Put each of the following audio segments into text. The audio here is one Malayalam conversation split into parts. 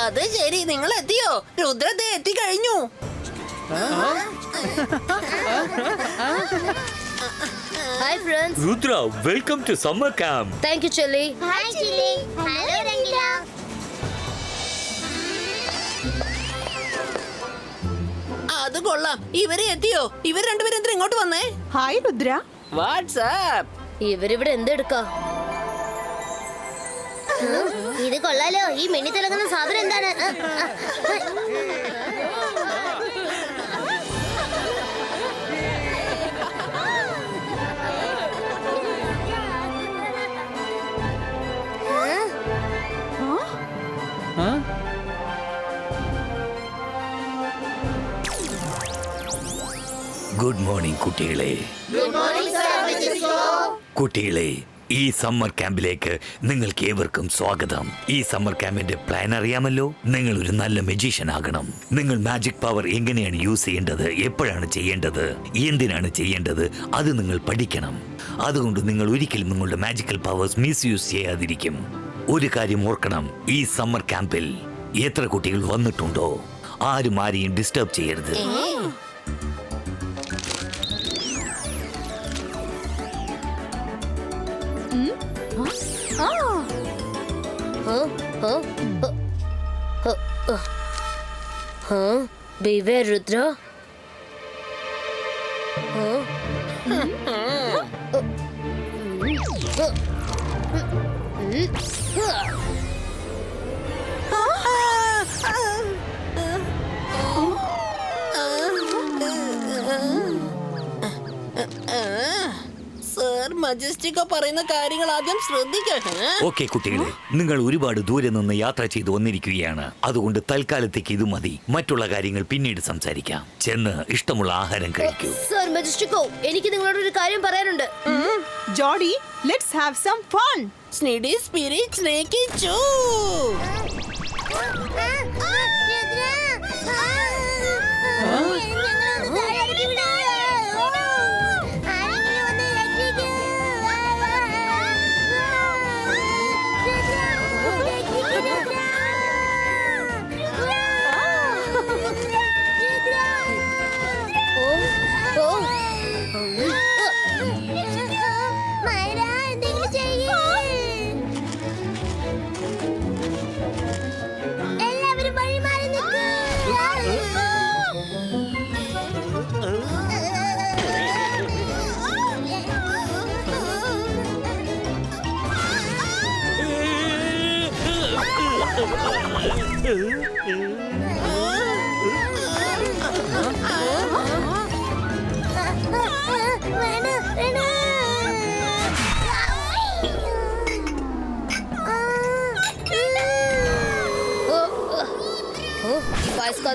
അത് ശരി, നിങ്ങൾ എത്തിയോ? രുദ്രത്തെ എത്തിക്കഴിഞ്ഞു. Hi friends. Rudra, welcome to summer camp. Thank you Chilli. Hi Chilli. Hello Rangila. അത് കൊള്ളാം. ഇവരെ എത്തിയോ? ഇവർ രണ്ടുപേരും എന്തിനാ ഇങ്ങോട്ട് വന്നേ? ഹായ് രുദ്ര. വാട്സ്ആപ്പ്. ഇവരിവിടെ എന്തെടുക്കാ? ഇത് കൊള്ളാലോ. ഈ മിന്നി തിളങ്ങുന്ന സാധനം എന്താണ്? ഗുഡ് മോർണിംഗ് കുട്ടികളെ. കുട്ടികളെ, ഈ സമ്മർ ക്യാമ്പിലേക്ക് നിങ്ങൾക്ക് ഏവർക്കും സ്വാഗതം. ഈ സമ്മർ ക്യാമ്പിന്റെ പ്ലാൻ അറിയാമല്ലോ. നിങ്ങൾ ഒരു നല്ല മജീഷ്യൻ ആകണം. നിങ്ങൾ മാജിക് പവർ എങ്ങനെയാണ് യൂസ് ചെയ്യേണ്ടത്, എപ്പോഴാണ് ചെയ്യേണ്ടത്, എന്തിനാണ് ചെയ്യേണ്ടത്, അത് നിങ്ങൾ പഠിക്കണം. അതുകൊണ്ട് നിങ്ങൾ ഒരിക്കലും നിങ്ങളുടെ മാജിക്കൽ പവേഴ്സ് മിസ്യൂസ് ചെയ്യാതിരിക്കും. ഒരു കാര്യം ഓർക്കണം, ഈ സമ്മർ ക്യാമ്പിൽ എത്ര കുട്ടികൾ വന്നിട്ടുണ്ടോ ആരും ആരെയും ഡിസ്റ്റർബ് ചെയ്യരുത്. Beware Rudra. സർ മജസ്റ്റിക്ക പറയുന്ന കാര്യങ്ങൾ ആദ്യം ശ്രദ്ധിക്കട്ടെ. ഓക്കെ കുട്ടികളെ, നിങ്ങൾ ഒരുപാട് ദൂരെ നിന്ന് യാത്ര ചെയ്ത് വന്നിരിക്കുകയാണ്. അതുകൊണ്ട് തൽക്കാലത്തേക്ക് ഇത് മതി. മറ്റുള്ള കാര്യങ്ങൾ പിന്നീട് സംസാരിക്കാം. ചെന്ന് ഇഷ്ടമുള്ള ആഹാരം കഴിക്കൂ. സർ മജസ്റ്റിക്കോ, എനിക്ക് നിങ്ങളോട് ഒരു കാര്യം പറയാനുണ്ട്. Jodi, let's have some fun. Sneaky spirit sneaky ചൂ.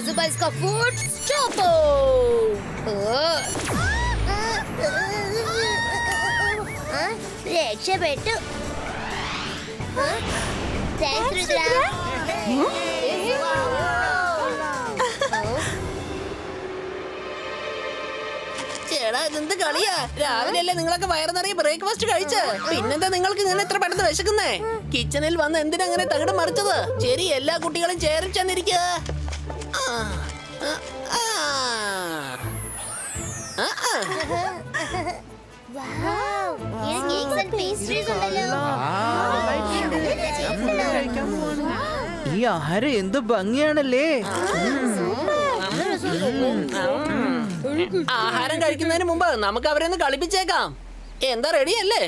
Zubaiska food stoppo. രക്ഷപ്പെട്ടു. താങ്ക്സ് രുദ്ര. ചേടാ, ഇതെന്ത് കളിയാ? രാവിലെ അല്ലേ നിങ്ങളൊക്കെ വയറ് നിറയെ ബ്രേക്ക്ഫാസ്റ്റ് കഴിച്ച്? പിന്നെന്താ നിങ്ങൾക്ക് ഇങ്ങനെ എത്ര പെട്ടെന്ന് വിശക്കുന്നേ? കിച്ചണിൽ വന്ന് എന്തിനാ അങ്ങനെ തകിട് മറിച്ചത്? ശരി, എല്ലാ കുട്ടികളും ചേരിൽ ചെന്നിരിക്കുക. ഈ ആഹാരം എന്ത് ഭംഗിയാണല്ലേ. ആഹാരം കഴിക്കുന്നതിന് മുമ്പ് നമുക്ക് അവരെ ഒന്ന് കളിപ്പിച്ചേക്കാം. എന്താ റെഡിയല്ലേ?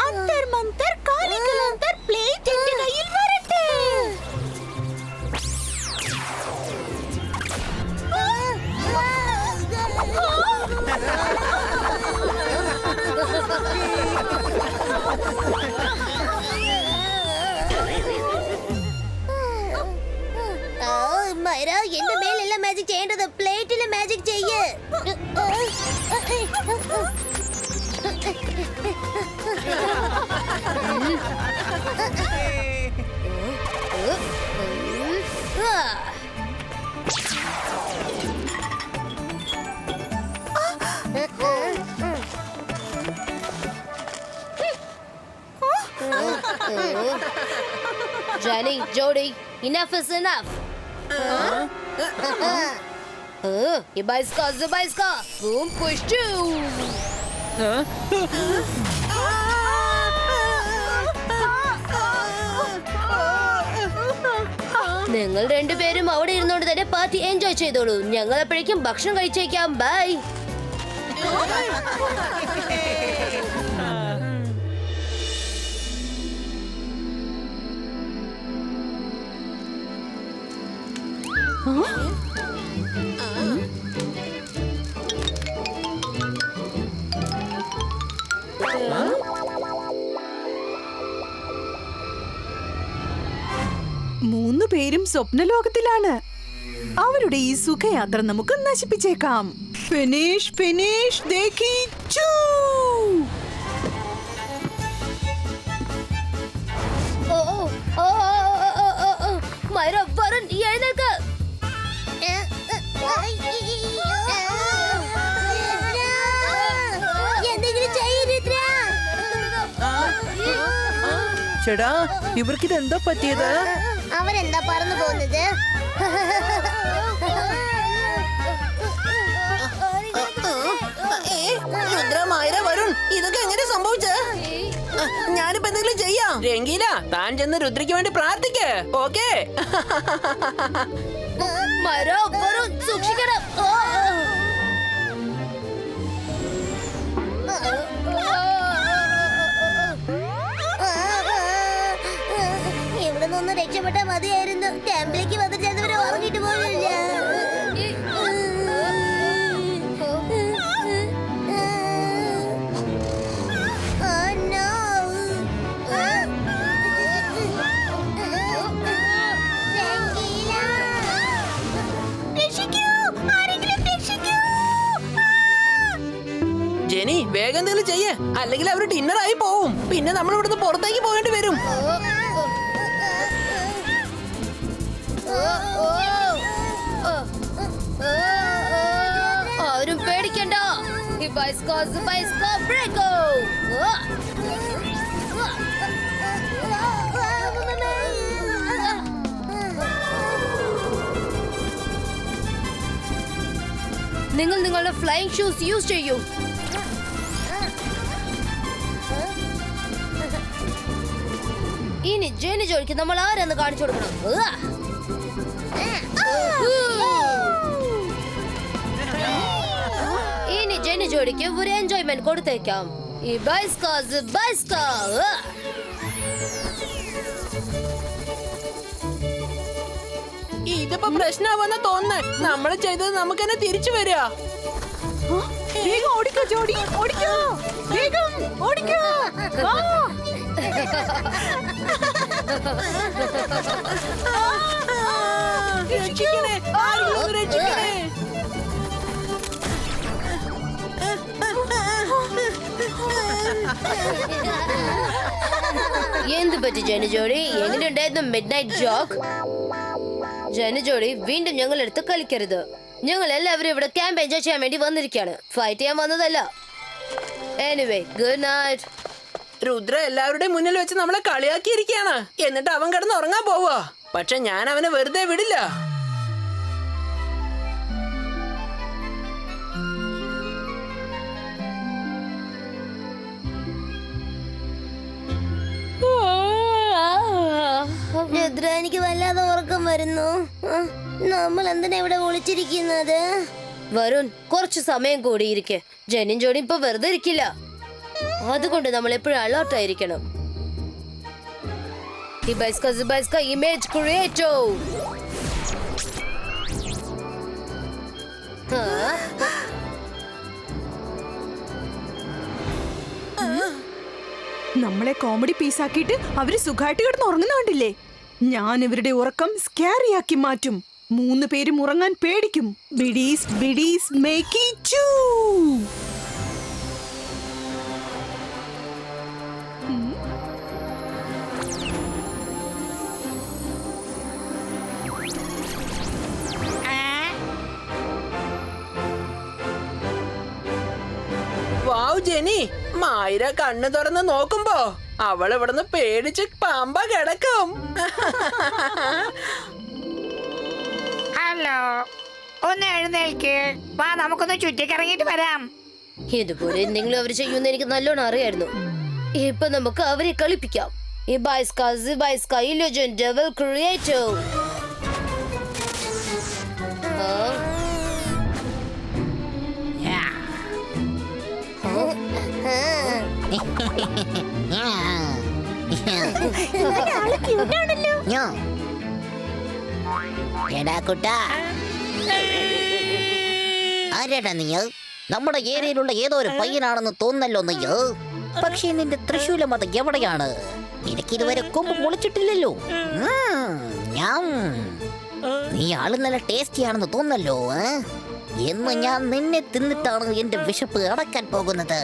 അന്തർ മന്തർ കാലിക്കലന്തർ പ്ലേറ്റ് എന്റെ കയ്യിൽ വരട്ടെ. Jenny, Jody, enough is enough. Ibaiska, boom, push two. നിങ്ങൾ രണ്ടുപേരും അവിടെ ഇരുന്നോണ്ട് തന്നെ പാർട്ടി എൻജോയ് ചെയ്തോളൂ. ഞങ്ങൾ എപ്പോഴേക്കും ഭക്ഷണം കഴിച്ചേക്കാം. ബൈ. മൂന്ന് പേരും സ്വപ്നലോകത്തിലാണ്. അവരുടെ ഈ സുഖയാത്ര നമുക്ക് നശിപ്പിച്ചേക്കാം. ഫിനിഷ് ഫിനിഷ് ദേഖിച്ചു. മൈര, വരുൺ, എഴുന്നേൽക്ക്. എന്തെങ്കിലും ചെയ്യ് രുദ്ര. ചേടാ, ഇവർക്കിത് എന്താ പറ്റിയത്? അവരെന്താ പറന്നു പോകുന്നത്? രുദ്രമായ വരുൺ, ഇതൊക്കെ എങ്ങനെ സംഭവിച്ചത്? ഞാനിപ്പോ എന്തെങ്കിലും ചെയ്യാം. രംഗീല, താൻ ചെന്ന് രുദ്രയ്ക്ക് വേണ്ടി പ്രാർത്ഥിക്ക്. ഓക്കേ? മൈര, വരുൺ, സൂക്ഷിക്കണം. ഇവിടെ നിന്ന് രക്ഷപ്പെട്ടാൽ മതിയായിരുന്നു. ക്യാമ്പിലേക്ക് വന്ന് ചെന്നവരെ ഉറങ്ങിട്ട് പോലില്ല. ജെനി, വേഗം എന്തെങ്കിലും ചെയ്യ്, അല്ലെങ്കിൽ അവർ ഡിന്നറായി പോവും. പിന്നെ നമ്മൾ ഇവിടുന്ന് പുറത്തേക്ക് പോകേണ്ടി വരും. ആരും പേടിക്കണ്ട. ബ്രേക്കോ. നിങ്ങൾ നിങ്ങളുടെ ഫ്ലൈയിങ് ഷൂസ് യൂസ് ചെയ്യൂ. ഇനി ജെനി ജോലിക്ക് നമ്മൾ ആരെന്ന് കാണിച്ചു കൊടുക്കണം. ഇനി ജെനി ജോലിക്ക് ഒരു എൻജോയ്മെന്റ് കൊടുത്തേക്കാം. ഈ ബൈസ്കാ. ഇതിപ്പോ പ്രശ്നമാവെന്ന് തോന്നുന്നേ. നമ്മൾ ചെയ്തത് നമുക്ക് തന്നെ തിരിച്ചു വരിക. വേഗം ഓടിക്കോ ജോഡി, ഓടിക്കോ, വേഗം ഓടിക്കോ. രക്ഷിക്കണേ, ആരെങ്കിലും ഒന്ന് രക്ഷിക്കണേ. എന്ത് പറ്റി ജെനി ജോഡി? എങ്ങനെയുണ്ടായിരുന്നു മിഡ് നൈറ്റ് ജോക്ക്? ജെനി ജോഡി, വീണ്ടും ഞങ്ങൾ എടുത്ത് കളിക്കരുത്. ഞങ്ങൾ എല്ലാവരും ഇവിടെ ക്യാമ്പ് എൻജോയ് ചെയ്യാൻ വേണ്ടി വന്നിരിക്കുകയാണ്. ഫൈറ്റ് ചെയ്യാൻ വന്നതല്ല. Anyway, good night. രുദ്ര എല്ലാവരുടെയും മുന്നിൽ വെച്ച് നമ്മളെ കളിയാക്കിയിരിക്കുകയാണ്. എന്നിട്ട് അവൻ കിടന്ന് ഉറങ്ങാൻ പോവാ. പക്ഷെ ഞാൻ അവനെ വെറുതെ വിടില്ല. രുദ്ര, എനിക്ക് വല്ലാതെ ഉറക്കം വരുന്നു. നമ്മൾ എന്തിനാ ഇവിടെ ഒളിച്ചിരിക്കുന്നത്? വരുൺ, കുറച്ച് സമയം കൂടിയിരിക്കെ. ജെനിൻ ജോഡി ഇപ്പൊ വെറുതെ ഇരിക്കില്ല. അതുകൊണ്ട് നമ്മൾ എപ്പോഴും അലേർട്ട് ആയിരിക്കണം. Image creator. നമ്മളെ കോമഡി പീസാക്കിയിട്ട് അവര് സുഖമായിട്ട് കിടന്ന് ഉറങ്ങുന്ന കണ്ടില്ലേ? ഞാൻ ഇവരുടെ ഉറക്കം സ്കാരിയാക്കി മാറ്റും. 3 പേരും ഉറങ്ങാൻ പേടിക്കും. ബിഡീസ് ബിഡീസ് മേക്കി ചൂ. വാവ് ജെനി, മായിര കണ്ണു തുറന്ന് നോക്കുമ്പോ അവൾ ഇവിടുന്ന് പേടിച്ച് പാമ്പ കിടക്കും. ഹലോ, ഒന്ന് എഴുന്നേൽക്ക്. വാ, നമുക്കൊന്ന് ചുറ്റിക്കറങ്ങിട്ട് വരാം. ഇതുപോലെ എന്തെങ്കിലും അവർ ചെയ്യുമെന്ന് എനിക്ക് നല്ലോണം അറിയായിരുന്നു. ഇപ്പൊ നമുക്ക് അവരെ കളിപ്പിക്കാം. ഈ ബൈസ്കാ ഇല്യൂഷൻ ഡെവിൾ ക്രിയേറ്റർ. എടാ കുട്ടാ, ആരാടാ നീ? നമ്മുടെ ഏരിയയിലുള്ള ഏതോ ഒരു പയ്യനാണെന്ന് തോന്നല്ലോ നീ. പക്ഷേ നിന്റെ തൃശൂലം അത് എവിടെയാണ്? എനിക്കിതുവരെ കൊമ്പ് മുളിച്ചിട്ടില്ലല്ലോ. നീ ആള് നല്ല ടേസ്റ്റിയാണെന്ന് തോന്നല്ലോ. എന്ന് ഞാൻ നിന്നെ തിന്നിട്ടാണ് എന്റെ വിശപ്പ് അടക്കാൻ പോകുന്നത്.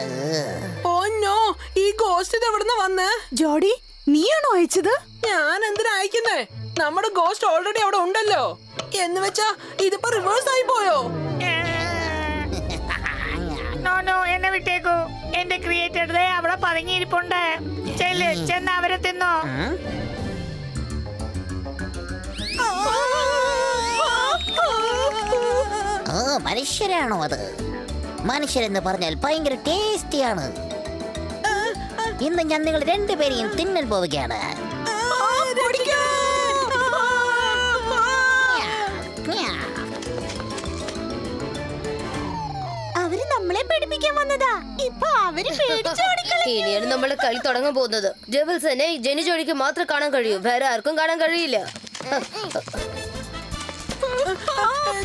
ഓ നോ, ഈ ഗോസ്റ്റ് ഇത് എവിടുന്ന് വന്ന്? ജോഡി, നീയാണോ അയച്ചത്? ഞാൻ എന്തിനാ അയക്കുന്നേ? നമ്മുടെ ഗോസ്റ്റ് ഓൾറെഡി അവിടെ ഉണ്ടല്ലോ. എന്ന് വെച്ചാ ഇതിപ്പോ റിവേഴ്സ് ആയി പോയോ? നോ, എന്നെ വിട്ടേക്കൂ. എന്റെ ക്രിയേറ്റർ അവിടെ പതുങ്ങിയിരിപ്പുണ്ട്. ചെന്ന് അവരെ തിന്നോ. മനുഷ്യരാണോ അത്? മനുഷ്യരെന്ന് പറഞ്ഞാൽ ഭയങ്കര ടേസ്റ്റിയാണ്. ഇന്ന് ഞാൻ നിങ്ങൾ രണ്ടുപേരെയും തിന്നാൻ പോവുകയാണ്. അവര് നമ്മളെ പഠിപ്പിക്കാൻ വന്നതാ. ഇപ്പൊ അവര് ഇനിയാണ് നമ്മളെ കളി തുടങ്ങാൻ പോകുന്നത്. ഡെവിൾസിനെ ജെനി ജോഡിക്ക് മാത്രം കാണാൻ കഴിയൂ, വേറെ ആർക്കും കാണാൻ കഴിയില്ല.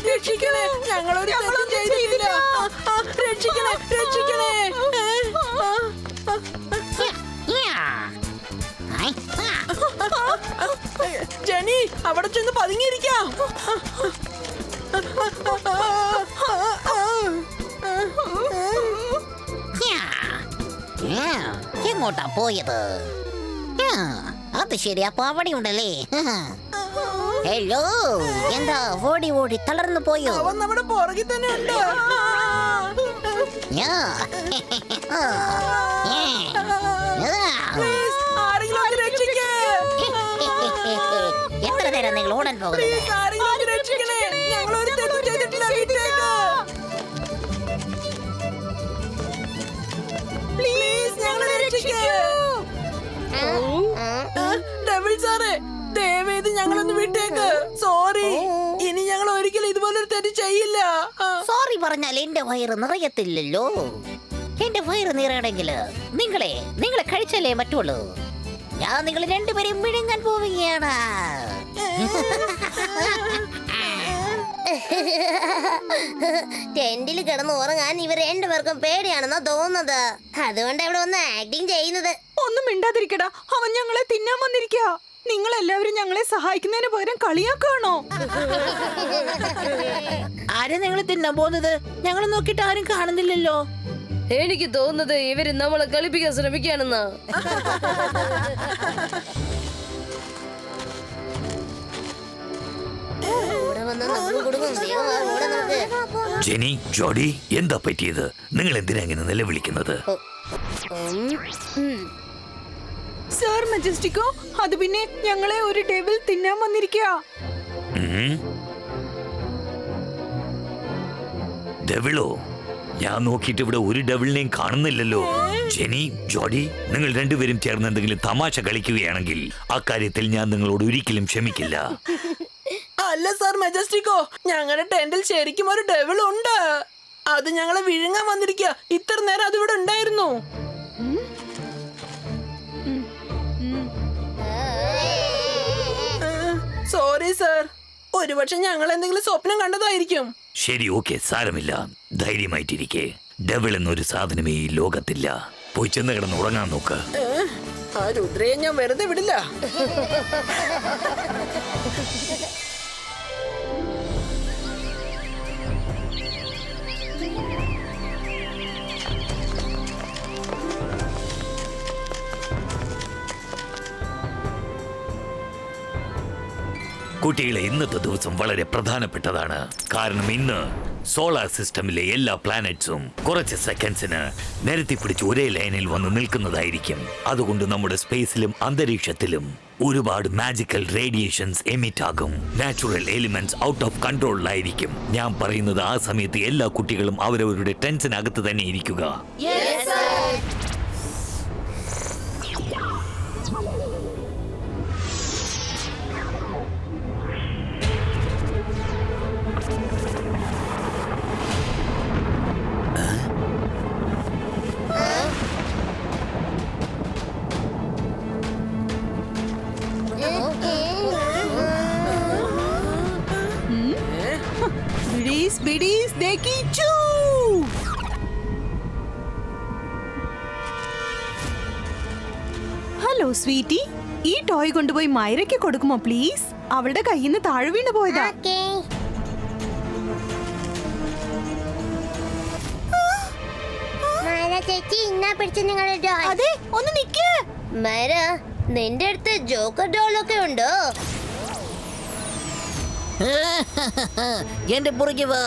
രക്ഷിക്കണേ, ഞങ്ങളൊരു തെറ്റും ചെയ്തിട്ടില്ല. രക്ഷിക്കണേ, രക്ഷിക്കണേ. ജെനി, അവിടെ ചെന്ന് പതുങ്ങിയിരിക്കാം. എങ്ങോട്ടാ പോയത്? അത് ശരി, അപ്പൊ അവിടെ ഉണ്ടല്ലേ. ഹലോ, എന്താ ഓടി ഓടി തളർന്നു പോയോ? അവൻ നമ്മുടെ പുറകിൽ തന്നെ ഉണ്ട്. Please, ആരെങ്കിലും ഒന്ന് രക്ഷിക്കേ. എത്ര നേരം നിങ്ങൾ ഓടാൻ പോകുന്നത്? Please, ആരെങ്കിലും ഒന്ന് രക്ഷിക്കണേ. ഞങ്ങളൊരു തെറ്റും ചെയ്തിട്ടില്ല. വിട്ടേക്ക്. Please, ഞങ്ങളെ രക്ഷിക്കൂ. ഡെവിൾ സാറേ, ദയവേത് ഞങ്ങളൊന്ന് വിട്ടേക്ക്. സോറി, ഇനി ഞങ്ങൾ ഒരിക്കലും ഇതുപോലൊരു തെറ്റ് ചെയ്യില്ല. സോറി പറഞ്ഞാൽ എന്റെ വയറ് നിറയത്തില്ലല്ലോ. എന്റെ വയറ് നിറയണമെങ്കിൽ നിങ്ങളെ കഴിച്ചാലേ പറ്റുള്ളൂ. ഞാൻ നിങ്ങൾ രണ്ടുപേരെയും വിഴുങ്ങാൻ പോവുകയാണ്. ടെന്റിൽ കിടന്ന് ഉറങ്ങാൻ ഇവർ രണ്ടുപേർക്കും പേടിയാണെന്നാ തോന്നുന്നത്. അതുകൊണ്ട് ഇവിടെ ഒന്ന് ആക്ടിങ് ചെയ്യുന്നത്. ഒന്നും മിണ്ടാതിരിക്കടാ, അവൻ ഞങ്ങളെ തിന്നാൻ വന്നിരിക്ക. നിങ്ങൾ എല്ലാവരും ഞങ്ങളെ സഹായിക്കുന്നതിന് പകരം കളിയാക്കാണോ? ആരെ നിങ്ങൾ തിന്നാൻ പോകുന്നത്? ഞങ്ങൾ നോക്കിയിട്ട് ആരും കാണുന്നില്ലല്ലോ. എനിക്ക് തോന്നുന്നത് ഇവര് നമ്മളെ കളിപ്പിക്കാൻ ശ്രമിക്കുകയാണെന്നാ. ജെനി, ജോഡി, എന്താ പറ്റിയത്? നിങ്ങൾ എന്തിനാ ഇങ്ങനെ നിലവിളിക്കുന്നത്? സർ മജസ്റ്റിക്കോ, അത് പിന്നെ ഞങ്ങളെ ഒരു ഡെവിൾ തിന്നാൻ വന്നിരിക്ക. ഡെവിളോ? ഞാൻ നോക്കിയിട്ട് ഇവിടെ ഒരു ഡെവിളിനെയും കാണുന്നില്ലല്ലോ. ജെനി, ജോഡി, നിങ്ങൾ രണ്ടുപേരും ചേർന്ന് എന്തെങ്കിലും തമാശ കളിക്കുകയാണെങ്കിൽ അക്കാര്യത്തിൽ ഞാൻ നിങ്ങളോട് ഒരിക്കലും ക്ഷമിക്കില്ല. അല്ല സാർ മജസ്റ്റിക്കോ, ഞങ്ങളുടെ ടെന്റിൽ ശരിക്കും ഒരു ഡെവിൾ ഉണ്ട്. അത് ഞങ്ങളെ വിഴുങ്ങാൻ വന്നിരിക്കുക. ഇത്ര നേരം അതിവിടെ ഉണ്ടായിരുന്നു. സോറി സാർ, ഒരുപക്ഷെ ഞങ്ങൾ എന്തെങ്കിലും സ്വപ്നം കണ്ടതായിരിക്കും. ശരി, ഓക്കെ, സാരമില്ല. ധൈര്യമായിട്ടിരിക്കെ. ഡെവിൾ എന്നൊരു സാധനമേ ഈ ലോകത്തില്ല. പോയി ചെന്ന് കിടന്ന് ഉറങ്ങാൻ നോക്ക്. ആ രുദ്രയെ ഞാൻ വെറുതെ വിടില്ല. കുട്ടികളെ, ഇന്നത്തെ ദിവസം വളരെ പ്രധാനപ്പെട്ടതാണ്. കാരണം ഇന്ന് സോളാർ സിസ്റ്റമിലെ എല്ലാ പ്ലാനറ്റ്സും കുറച്ച് സെക്കൻഡ്സിന് നിരത്തി പിടിച്ച് ഒരേ ലൈനിൽ വന്ന് നിൽക്കുന്നതായിരിക്കും. അതുകൊണ്ട് നമ്മുടെ സ്പേസിലും അന്തരീക്ഷത്തിലും ഒരുപാട് മാജിക്കൽ റേഡിയേഷൻസ് എമിറ്റ് ആകും. നാച്ചുറൽ എലിമെന്റ്സ് ഔട്ട് ഓഫ് കൺട്രോളിലായിരിക്കും. ഞാൻ പറയുന്നത് ആ സമയത്ത് എല്ലാ കുട്ടികളും അവരവരുടെ ടെൻഷനകത്ത് തന്നെ ഇരിക്കുക. ബിഡീസ് ബിഡീസ് ദേക്കിച്ചു. ഹലോ സ്വീറ്റി, ഈ ടോയ് കൊണ്ടുപോയി മൈരയ്ക്ക് കൊടുക്കുമോ പ്ലീസ്? അവളുടെ കയ്യിൽ നിന്ന് താഴെ വീണ് പോയതാ. ചേച്ചി ഇന്നാ പിടിച്ച നിങ്ങളുടെ അതെ, ഒന്ന് നിക്ക്. മൈര, നിന്റെ അടുത്ത് ജോക്കർ ഡോളൊക്കെ ഉണ്ടോ? എന്റെ പുറകെ വാ,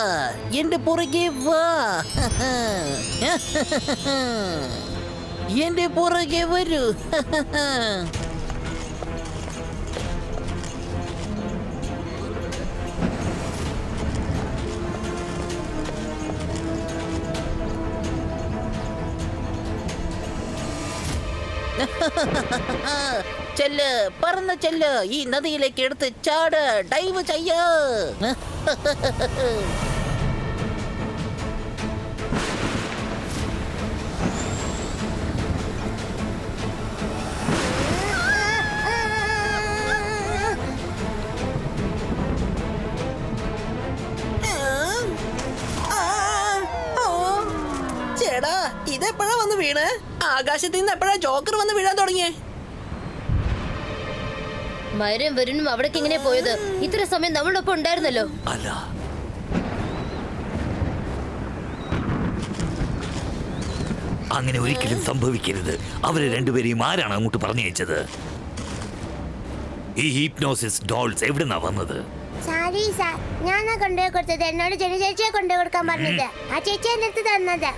എന്റെ പുറകെ വാ, എന്റെ പുറകെ വരൂ. ചെല്ല്, പറന്ന് ചെല്ല്, ഈ നദിയിലേക്ക് എടുത്ത് ചാട്, ഡൈവ് ചെയ്യ. ചേടാ, ഇതെപ്പോഴാ വന്ന് വീണ്? ആകാശത്ത് നിന്ന് എപ്പോഴാ ജോക്കർ വന്ന് വീഴാൻ തുടങ്ങിയേ? മൈരയും വരുണും അവിടേക്ക് ഇങ്ങനെ പോയത്? ഇത്ര സമയം നമ്മളുടെ ഒപ്പം ഉണ്ടായിരുന്നല്ലോ. അല്ല, അങ്ങനെ ഒരിക്കലും സംഭവിക്കരുത്. അവരെ രണ്ടുപേരെയും ആരാണ് അങ്ങോട്ട് പറഞ്ഞയച്ചത്? ഈ ഹീപ്നോസിസ് ഡോൾസ് എവിടുന്നാ വന്നത്? സാരി സാർ, ഞാനാ കൊണ്ടുപോയി കൊടുത്തത്. എന്നോട് ജെനി ചേച്ചിയെ കൊണ്ടുപോയി കൊടുക്കാൻ പറഞ്ഞത്. ആ ചേച്ചി എന്റെ അടുത്ത് തന്നത്.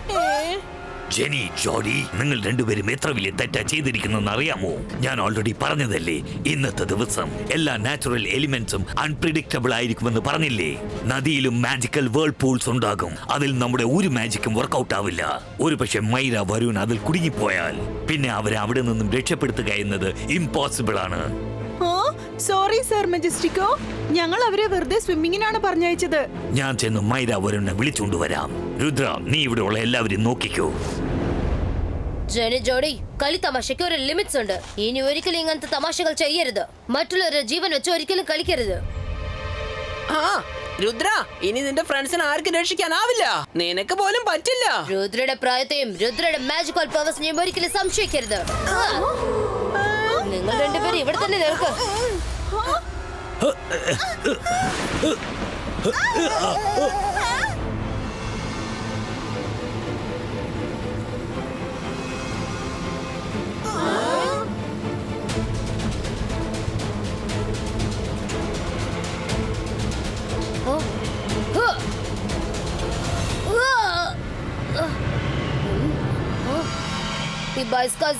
ജെനി, ജോഡി, നിങ്ങൾ രണ്ടുപേരും എത്ര വലിയ തെറ്റാ ചെയ്തിരിക്കുന്നെന്ന് അറിയാമോ? ഞാൻ ഓൾറെഡി പറഞ്ഞതല്ലേ, ഇന്നത്തെ ദിവസം എല്ലാ നാച്ചുറൽ എലിമെന്റ്സും അൺപ്രിഡിക്റ്റബിൾ ആയിരിക്കുമെന്ന് പറഞ്ഞില്ലേ? നദിയിലും മാജിക്കൽ വേൾഡ് പൂൾസ് ഉണ്ടാകും. അതിൽ നമ്മുടെ ഒരു മാജിക്കും വർക്കൗട്ട് ആവില്ല. ഒരു പക്ഷെ മൈര, വരുൺ അതിൽ കുടുങ്ങിപ്പോയാൽ പിന്നെ അവരെ അവിടെ നിന്നും രക്ഷപ്പെടുത്തുക എന്നത് ഇമ്പോസിബിൾ ആണ്. സോറി സർ മെജസ്റ്റിക്കോ, ഞങ്ങൾ അവരെ വെറുതെ സ്വിമ്മിങ്ങിനാണ് പറഞ്ഞയച്ചത്. ഞാൻ ചെന്ന് മൈര, വരുണിനെ വിളിച്ചുകൊണ്ടുവരാം. രുദ്ര, നീ ഇവിടെ ഉള്ള എല്ലാവരും നോക്കിക്കോ. ജെനി, ജോഡി, കളി തമാശയ്ക്ക് ഒരു ലിമിറ്റ്സ് ഉണ്ട്. ഇനി ഒരിക്കലും ഇങ്ങനത്തെ തമാശകൾ ചെയ്യരുത്. മറ്റുള്ളവരുടെ ജീവൻ വെച്ച് ഒരിക്കലും കളിക്കരുത്. ആ രുദ്ര, ഇനി നിന്റെ ഫ്രണ്ട്സിനെ ആർക്കും രക്ഷിക്കാനാവില്ല. നിനക്ക് പോലും പറ്റില്ല. രുദ്രയുടെ പ്രായത്തെയും രുദ്രയുടെ മാജിക്കൽ പവേഴ്സിനെയും ഒരിക്കലും സംശയിക്കരുത്. നിങ്ങൾ രണ്ടുപേരും ഇവിടെ തന്നെ നിൽക്ക്.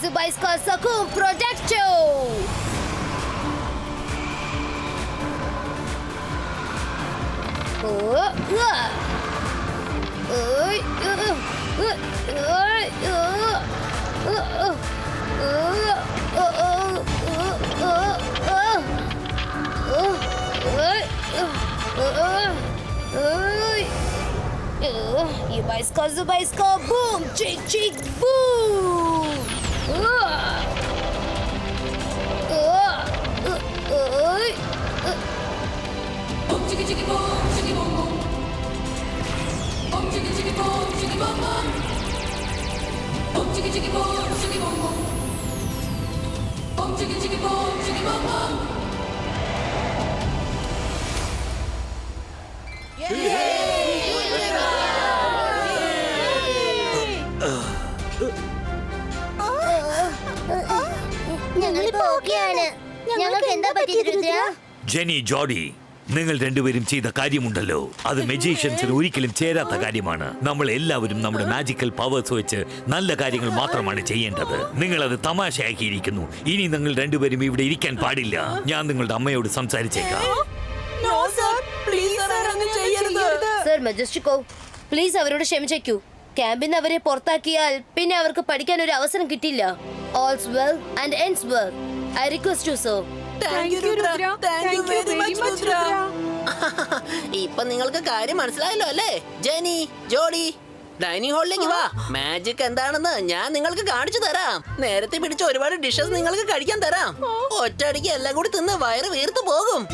Zibaiska Sakum Projecto! Zibaiska boom! Chick chick boom! ഞങ്ങളിപ്പോ ഓക്കെയാണ്. ഞങ്ങൾക്ക് എന്താ പറ്റിയത് രുദ്ര? ജെനി, ജോഡി, നിങ്ങൾ രണ്ടുപേരും ചെയ്ത കാര്യമുണ്ടല്ലോ, അത് മെജീഷ്യൻസിന് ഒരിക്കലും ചേരാത്ത കാര്യമാണ്. നമ്മൾ എല്ലാവരും നമ്മുടെ മാജിക്കൽ പവേഴ്സ് വെച്ച് നല്ല കാര്യങ്ങൾ മാത്രമാണ് ചെയ്യേണ്ടത്. നിങ്ങൾ അത് തമാശയാക്കിയിരിക്കുന്നു. ഇനി നിങ്ങൾ രണ്ടുപേരും ഇവിടെ ഇരിക്കാൻ പാടില്ല. ഞാൻ നിങ്ങളുടെ അമ്മയോട് സംസാരിച്ചേക്കാം. സർ മജസ്റ്റിക്കോ, പ്ലീസ് അവരോട് ക്ഷമിച്ചേക്കൂ. ക്യാമ്പിൽ നിന്ന് അവരെ പുറത്താക്കിയാൽ പിന്നെ അവർക്ക് പഠിക്കാൻ ഒരു അവസരം കിട്ടില്ല. All's well and ends well. I request you sir. ഇപ്പൊ നിങ്ങൾക്ക് കാര്യം മനസ്സിലായല്ലോ അല്ലേ? ജെനി, ജോഡി, ഡൈനിങ് ഹാളിലേക്ക് വാ. മാജിക് എന്താണെന്ന് ഞാൻ നിങ്ങൾക്ക് കാണിച്ചു തരാം. നേരത്തെ പിടിച്ച ഒരുപാട് ഡിഷസ് നിങ്ങൾക്ക് കഴിക്കാൻ തരാം. ഒറ്റയടിക്ക് എല്ലാം കൂടി തിന്ന് വയറ് വീർത്തു പോകും.